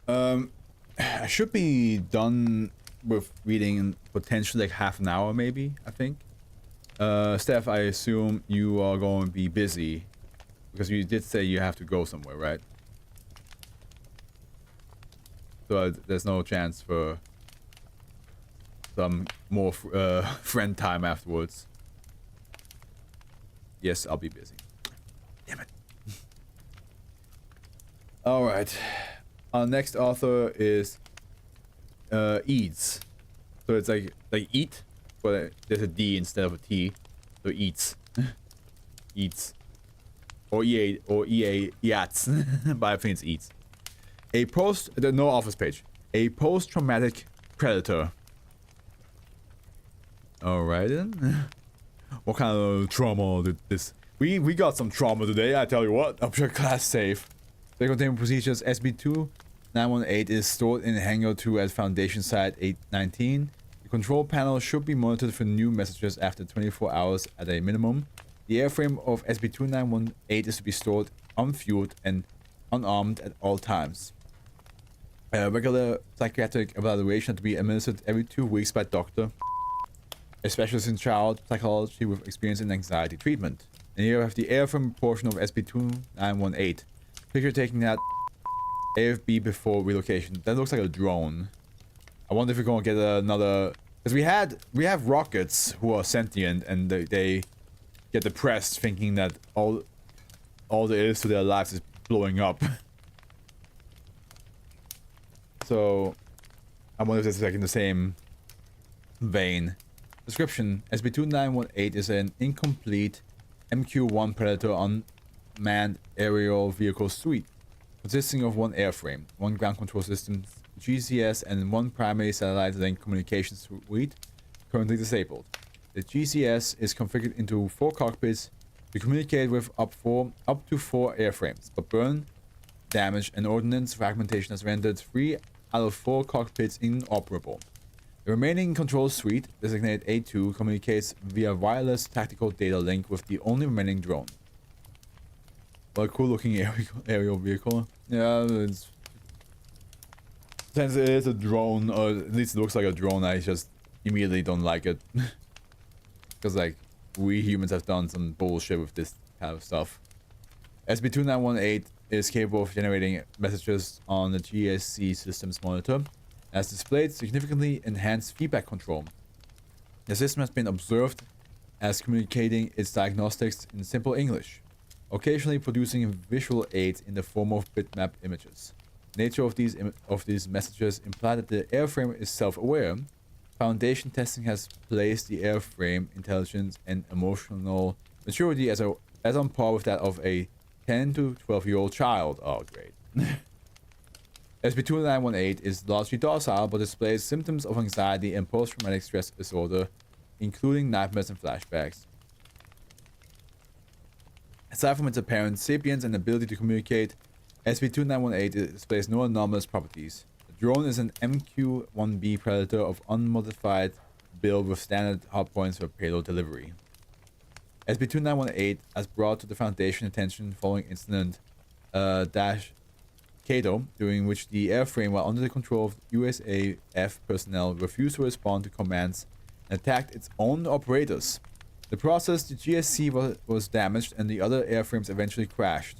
I should be done with reading in potentially like half an hour, maybe. I think. Steph, I assume you are going to be busy because you did say you have to go somewhere, right? So there's no chance for some more friend time afterwards. Yes, I'll be busy. Damn it. All right. Our next author is Eads. So it's like eat, but there's a D instead of a T. So eats. Eats. Or EA Yats. But I think it's eats. No office page. A post-traumatic predator. Alright then. What kind of trauma did this? We got some trauma today, I tell you what. I'm sure class safe. The containment procedures SB2-918 is stored in Hangar 2 at Foundation Site 819. The control panel should be monitored for new messages after 24 hours at a minimum. The airframe of SB2-918 is to be stored unfueled and unarmed at all times. Regular psychiatric evaluation to be administered every 2 weeks by doctor, a specialist in child psychology with experience in anxiety treatment. And here we have the airframe portion of SB2-918. Picture taking that AFB before relocation. That looks like a drone. I wonder if we're gonna get another, because we have rockets who are sentient and they get depressed thinking that all there is to their lives is blowing up. So I wonder if this is like in the same vein. Description: SB2-918 is an incomplete MQ-1 Predator unmanned aerial vehicle suite consisting of 1 airframe, 1 ground control system, GCS, and 1 primary satellite link communications suite currently disabled. The GCS is configured into 4 cockpits to communicate with up to 4 airframes, but burn damage and ordnance fragmentation has rendered 3 out of 4 cockpits inoperable. The remaining control suite, designated A2, communicates via wireless tactical data link with the only remaining drone. What a cool looking aerial vehicle. Yeah, since it is a drone, or at least it looks like a drone, I just immediately don't like it. Because like, we humans have done some bullshit with this kind of stuff. SB2-918 is capable of generating messages on the GSC system's monitor, has displayed significantly enhanced feedback control. The system has been observed as communicating its diagnostics in simple English, occasionally producing visual aids in the form of bitmap images. The nature of these messages imply that the airframe is self-aware. Foundation testing has placed the airframe intelligence and emotional maturity as on par with that of a 10 to 12-year-old child. Oh, great. SB2-918 is largely docile but displays symptoms of anxiety and post-traumatic stress disorder, including nightmares and flashbacks. Aside from its apparent sapience and ability to communicate, SB2-918 displays no anomalous properties. The drone is an MQ-1B Predator of unmodified build with standard hardpoints for payload delivery. SB2-918 has brought to the Foundation attention following incident Kato, during which the airframe, while under the control of USAF personnel, refused to respond to commands and attacked its own operators. The process, the GSC was damaged and the other airframes eventually crashed,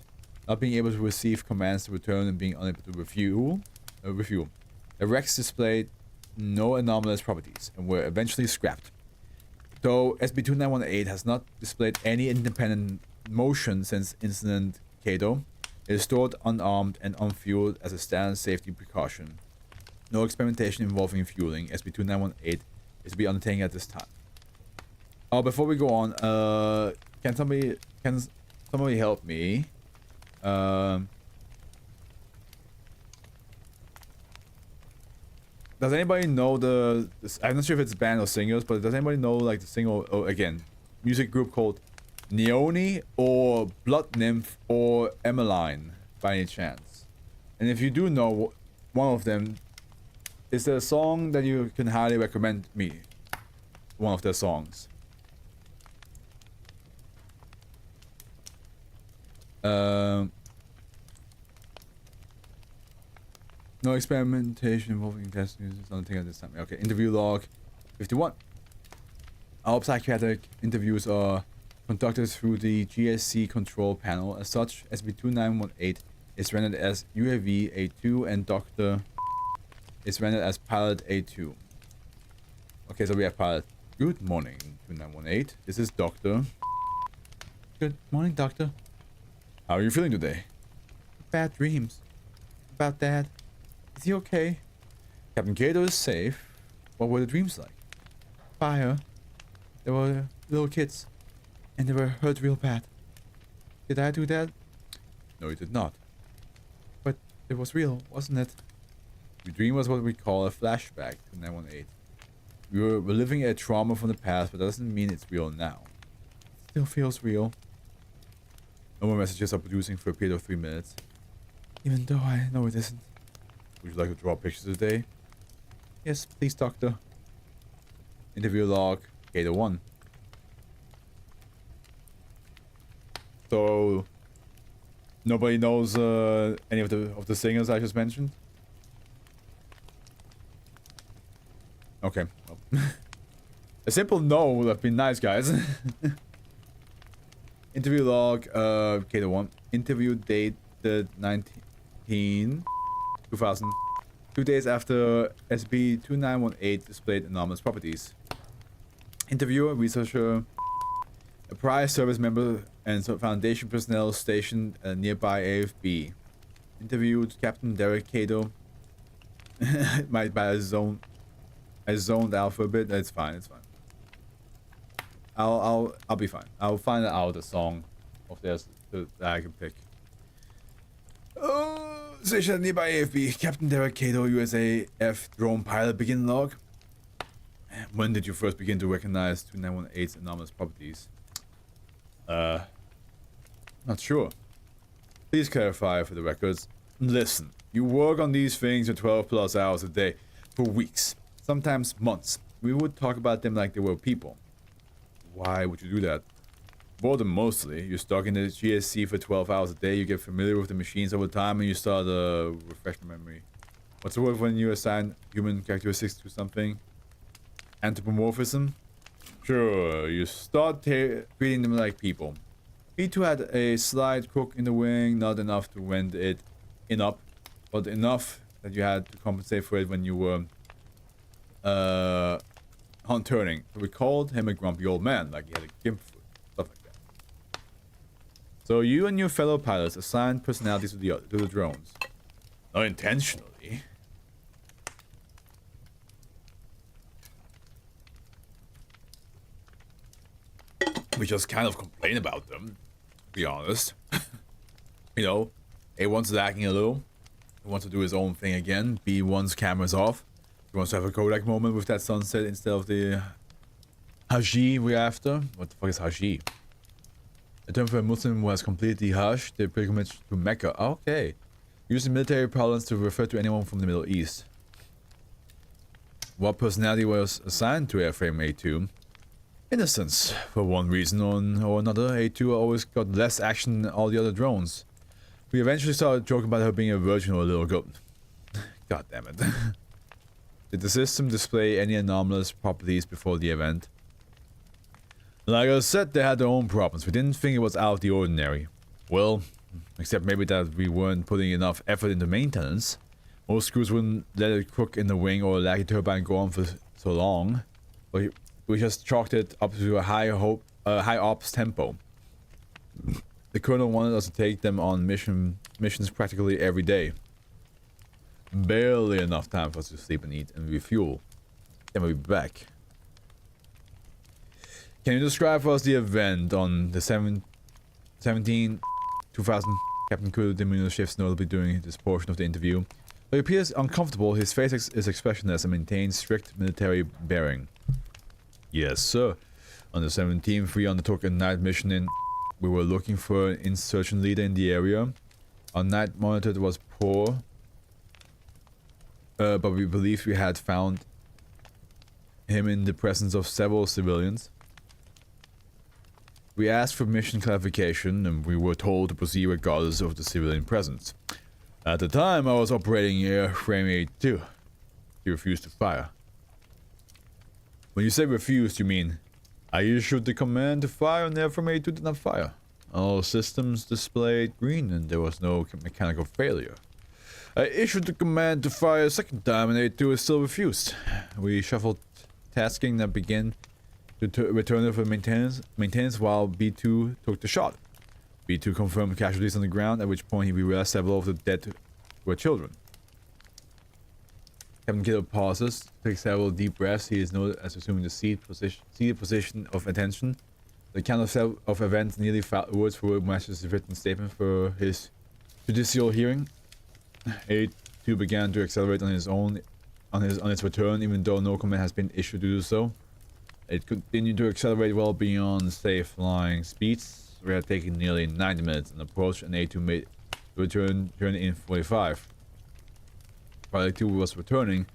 not being able to receive commands to return and being unable to refuel. The wrecks displayed no anomalous properties and were eventually scrapped. Though SB2-918 has not displayed any independent motion since incident Kato, it is stored unarmed and unfueled as a standard safety precaution. No experimentation involving fueling SB2-918 is to be undertaken at this time. Oh, before we go on, can somebody help me? Does anybody know I'm not sure if it's band or singers, but does anybody know like the singer, again, music group called Neoni or Blood Nymph or Emmeline by any chance? And if you do know one of them, is there a song that you can highly recommend me? One of their songs. No experimentation involving test users. Nothing at this time. Okay, interview log 51. All psychiatric interviews are conducted through the GSC control panel. As such, SB2918 is rendered as UAV A2 and Dr. is rendered as Pilot A2. Okay, so we have Pilot. Good morning, 2918. This is Doctor. Good morning, Doctor. How are you feeling today? Bad dreams. About Dad. Is he okay? Captain Kato is safe. What were the dreams like? Fire. There were little kids. And they were hurt real bad. Did I do that? No, you did not. But it was real, wasn't it? The dream was what we call a flashback to 918. We were reliving a trauma from the past, but that doesn't mean it's real now. It still feels real. No more messages are producing for a period of 3 minutes. Even though I know it isn't. Would you like to draw pictures today? Yes, please, Doctor. Interview log, Kato 1. So nobody knows any of the singers I just mentioned? Okay. Well. A simple no would have been nice, guys. Interview log, Kato 1. Interview date the 2000. 2 days after SB2918 displayed anomalous properties. Interviewer, researcher, a prior service member and Foundation personnel stationed at nearby AFB. Interviewed Captain Derek Kato. By I zoned out for a bit. It's fine. It's fine. I'll be fine. I'll find out a song of theirs that I can pick. Station nearby AFB. Captain Derek Kato, USAF drone pilot. Begin log. When did you first begin to recognize 2918's anomalous properties? Not sure. Please clarify for the records. Listen, you work on these things for 12 plus hours a day for weeks, sometimes months. We would talk about them like they were people. Why would you do that? Boredom mostly. You're stuck in the GSC for 12 hours a day, you get familiar with the machines over time, and you start to refresh memory. What's the word when you assign human characteristics to something? Anthropomorphism? Sure, you start treating them like people. B2 had a slight crook in the wing, not enough to rend it up, but enough that you had to compensate for it when you were on turning. So we called him a grumpy old man, like he had a gimp foot, stuff like that. So you and your fellow pilots assigned personalities to the drones. Not intentionally. We just kind of complain about them, to be honest. You know, A1's lagging a little. He wants to do his own thing again. B1's camera's off. He wants to have a Kodak moment with that sunset instead of the Haji we're after. What the fuck is Haji? A term for a Muslim who has completed the Hajj, the pilgrimage to Mecca. Okay. Using military parlance to refer to anyone from the Middle East. What personality was assigned to Airframe A2? Innocence. For one reason or another, A2 always got less action than all the other drones. We eventually started joking about her being a virgin or a little girl. God damn it. Did the system display any anomalous properties before the event? Like I said, they had their own problems. We didn't think it was out of the ordinary. Well, except maybe that we weren't putting enough effort into maintenance. Most crews wouldn't let it crook in the wing or a laggy turbine go on for so long. But we just chalked it up to a high ops tempo. The colonel wanted us to take them on missions practically every day. Barely enough time for us to sleep and eat and refuel. Then we'll be back. Can you describe for us the event on the 2000 Captain Kudo diminished shifts notably during this portion of the interview. Though he appears uncomfortable, his face is expressionless and maintains strict military bearing. Yes, sir. On the 17th, we undertook a night mission in... We were looking for an insurgent leader in the area. Our night monitor was poor. But we believed we had found him in the presence of several civilians. We asked for mission clarification, and we were told to proceed regardless of the civilian presence. At the time, I was operating airframe 82. He refused to fire. When you say refused, you mean I issued the command to fire and airframe 82 did not fire. All systems displayed green and there was no mechanical failure. I issued the command to fire a second time and 82 is still refused. We shuffled tasking that began to return it for maintenance while B2 took the shot. B2 confirmed casualties on the ground, at which point he realized several of the dead were children. Captain Cato pauses, takes several deep breaths. He is noted as assuming the seated position of attention. The account of events nearly word for word matches his written statement for his judicial hearing. A2 began to accelerate on its return, even though no command has been issued to do so. It continued to accelerate well beyond safe flying speeds. We had taken nearly 90 minutes on approach, and A2 made the return journey in 45. While A2 was returning,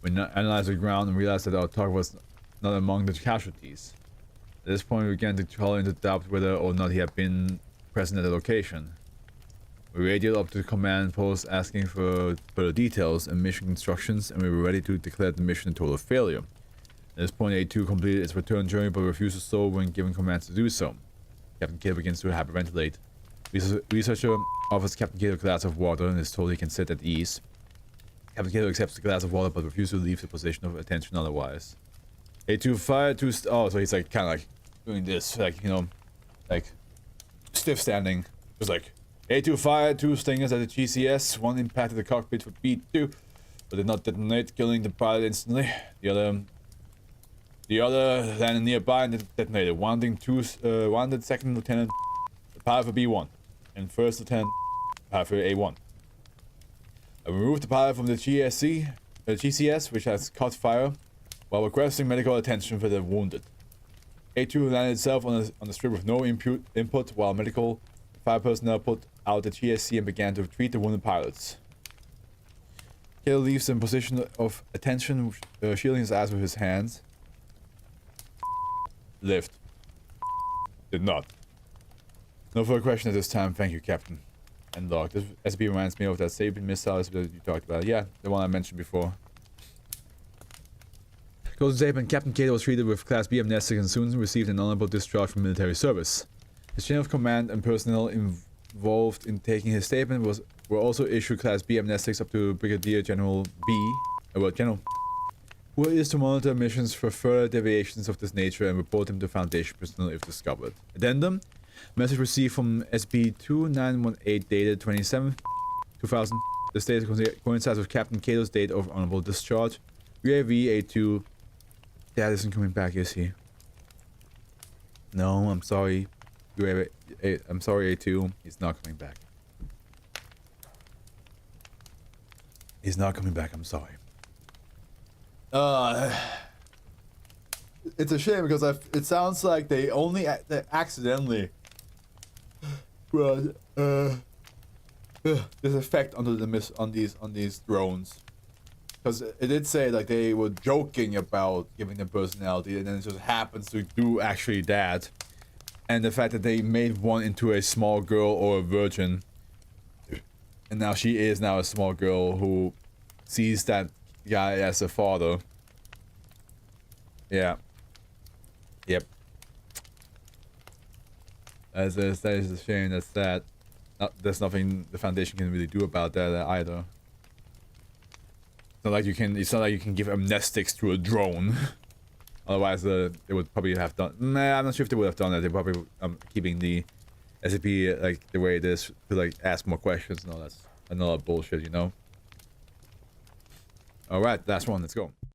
we analyzed the ground and realized that our target was not among the casualties. At this point, we began to call into doubt whether or not he had been present at the location. We radioed up to the command post asking for further details and mission instructions, and we were ready to declare the mission a total failure. At this point, A2 completed its return journey but refused to slow when given commands to do so. Captain Cato begins to hyperventilate. Researcher offers Captain Cato a glass of water and is told he can sit at ease. Captain Cato accepts the glass of water but refuses to leave the position of attention otherwise. A2 fired two oh, so he's like kind of like doing this, like, you know, like stiff standing. Just like A2 fired two stingers at the GCS. One impacted the cockpit for B2, but did not detonate, killing the pilot instantly. The other landed nearby and detonated, wounding second lieutenant, the pilot for B1, and first lieutenant, pilot for A1. I removed the pilot from the GCS, which has caught fire, while requesting medical attention for the wounded. A2 landed itself on the strip with no input, while medical fire personnel put out the GSC and began to treat the wounded pilots. Cato leaves in position of attention, shielding his eyes with his hands. Lift. Did not. No further question at this time, thank you, Captain. And log. This SCP reminds me of that Sapien missile that you talked about. Yeah, the one I mentioned before. Closing statement, Captain Cato was treated with Class B amnestic and soon received an honorable discharge from military service. His chain of command and personnel involved in taking his statement were also issued Class B amnestics up to Brigadier General B, General, who is to monitor missions for further deviations of this nature and report them to Foundation personnel if discovered. Addendum, message received from SB-2918 dated 27th, 2000. The status coincides with Captain Cato's date of honorable discharge. UAV A2. Dad isn't coming back, is he? No, I'm sorry. I'm sorry, A2. He's not coming back. He's not coming back, I'm sorry. It's a shame because it sounds like they only accidentally brought this effect onto on these drones. Because it did say like they were joking about giving them personality, and then it just happens to do actually that. And the fact that they made one into a small girl or a virgin, and now she is now a small girl who sees that guy as a father. Yeah. Yep. That is a shame. That's sad. There's nothing the Foundation can really do about that either. It's not like you can. It's not like you can give amnestics to a drone. Otherwise, they would probably have done. Nah, I'm not sure if they would have done that. They're probably keeping the SCP like the way it is to like ask more questions. No, that's another bullshit, you know. All right, last one. Let's go.